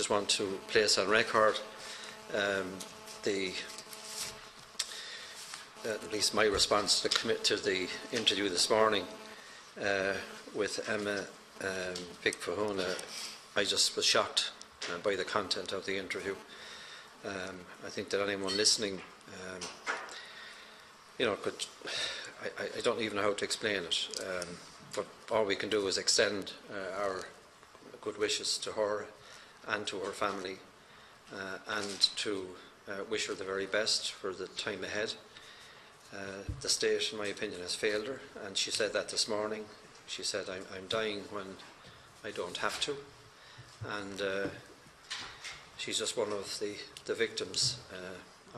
just want to place on record at least my response to the interview this morning with Mhic Mhathúna. I just was shocked by the content of the interview. I think that anyone listening, I don't even know how to explain it, but all we can do is extend our good wishes to her and to her family, and to wish her the very best for the time ahead. The state, in my opinion, has failed her, and she said that this morning. She said, I'm dying when I don't have to, and she's just one of the victims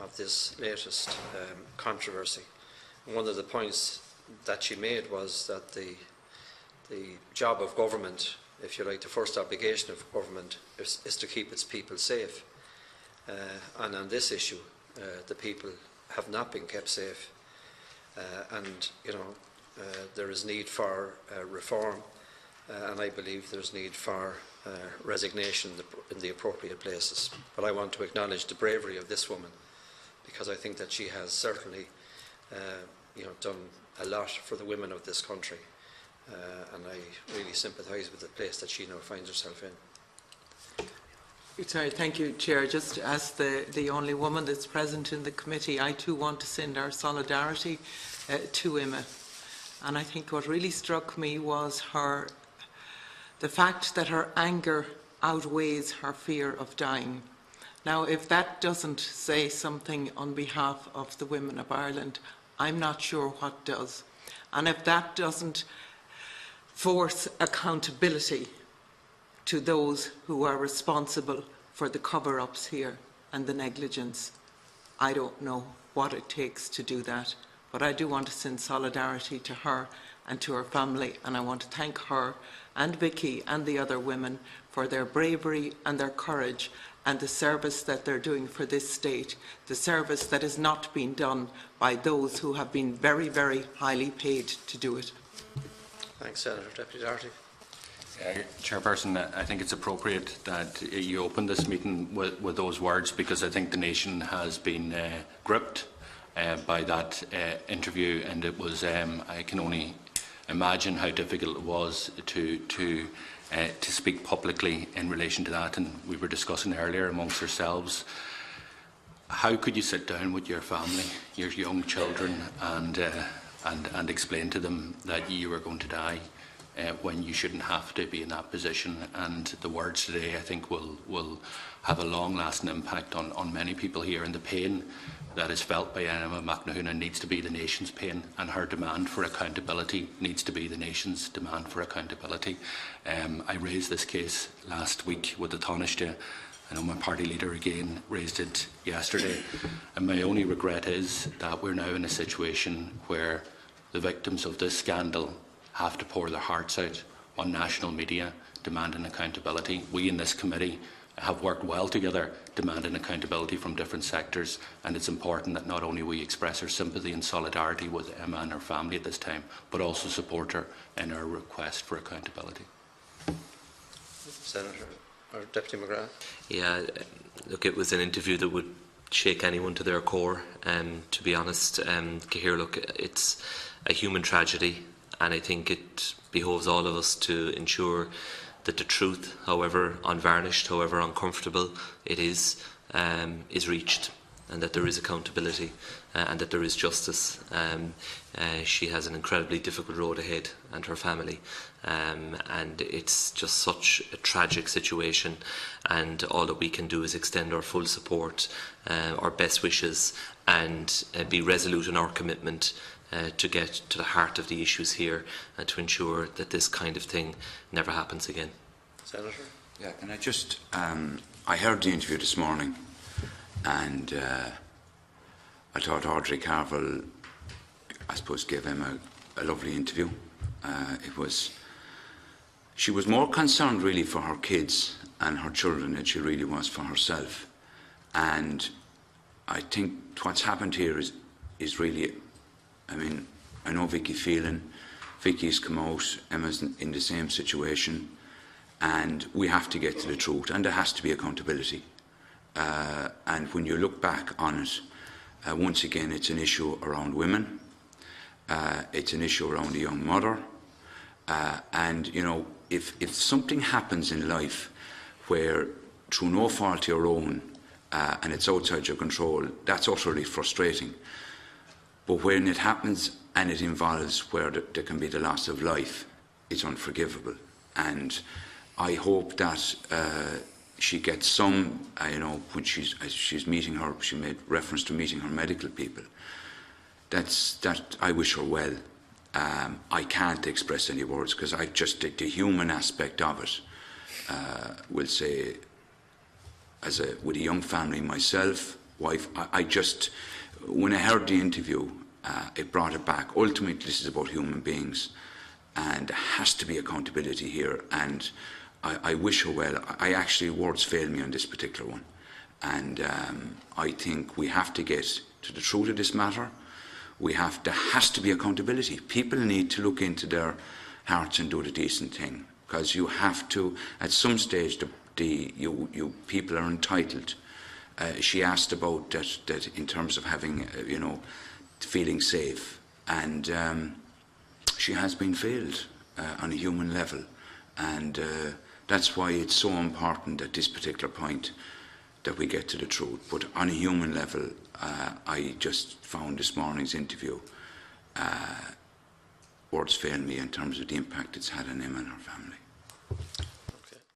of this latest controversy. One of the points that she made was that the job of government, if you like, the first obligation of government is to keep its people safe. And on this issue, the people have not been kept safe. And there is need for reform, and I believe there's need for resignation in the appropriate places. But I want to acknowledge the bravery of this woman, because I think that she has certainly done a lot for the women of this country, and I really sympathise with the place that she now finds herself in. Sorry, thank you, Chair. Just as the only woman that's present in the committee, I too want to send our solidarity to Emma. And I think what really struck me was the fact that her anger outweighs her fear of dying. Now, if that doesn't say something on behalf of the women of Ireland, I'm not sure what does. And if that doesn't force accountability to those who are responsible for the cover-ups here and the negligence, I don't know what it takes to do that. But I do want to send solidarity to her and to her family, and I want to thank her and Vicky and the other women for their bravery and their courage and the service that they're doing for this state, the service that is not being done by those who have been very, very highly paid to do it. Thanks, Senator. Deputy Doherty. Chairperson, I think it's appropriate that you open this meeting with those words, because I think the nation has been gripped by that interview, and it was, I can only imagine how difficult it was to speak publicly in relation to that. And we were discussing earlier amongst ourselves, how could you sit down with your family, your young children, and explain to them that you were going to die when you shouldn't have to be in that position? And the words today, I think, will have a long-lasting impact on many people here, and the pain that is felt by Mhic Mhathúna needs to be the nation's pain, and her demand for accountability needs to be the nation's demand for accountability. I raised this case last week with the Taoiseach. I know my party leader again raised it yesterday, and my only regret is that we're now in a situation where the victims of this scandal have to pour their hearts out on national media demanding accountability. We in this committee have worked well together demanding accountability from different sectors, and it's important that not only we express our sympathy and solidarity with Emma and her family at this time, but also support her in our request for accountability. Senator or Deputy McGrath. Yeah, look, it was an interview that would shake anyone to their core. To be honest, Cahir, look, it's a human tragedy, and I think it behoves all of us to ensure that the truth, however unvarnished, however uncomfortable it is reached, and that there is accountability and that there is justice. She has an incredibly difficult road ahead, and her family, and it's just such a tragic situation, and all that we can do is extend our full support, our best wishes, and be resolute in our commitment to get to the heart of the issues here and to ensure that this kind of thing never happens again. Senator? Yeah, can I just... I heard the interview this morning, and I thought Audrey Carville, I suppose, gave him a lovely interview. She was more concerned really for her kids and her children than she really was for herself. And I think what's happened here is really... I mean, I know Vicky's come out, Emma's in the same situation, and we have to get to the truth, and there has to be accountability. And when you look back on it, once again, it's an issue around women. It's an issue around a young mother. And, you know, if something happens in life where, through no fault of your own, and it's outside your control, that's utterly frustrating. But when it happens and it involves where there can be the loss of life, it's unforgivable. And I hope that she gets some, you know, when she's meeting her, she made reference to meeting her medical people. That I wish her well. I can't express any words because I just the human aspect of it. Will say, with a young family myself, wife, I just, when I heard the interview, it brought it back. Ultimately, this is about human beings, and there has to be accountability here. And I wish her well. Words fail me on this particular one, and I think we have to get to the truth of this matter. There has to be accountability. People need to look into their hearts and do the decent thing, because you have to, at some stage, you people are entitled. She asked about that in terms of having, you know, feeling safe, and she has been failed on a human level, and that's why it's so important at this particular point that we get to the truth. But on a human level, I just found this morning's interview, words fail me in terms of the impact it's had on him and her family.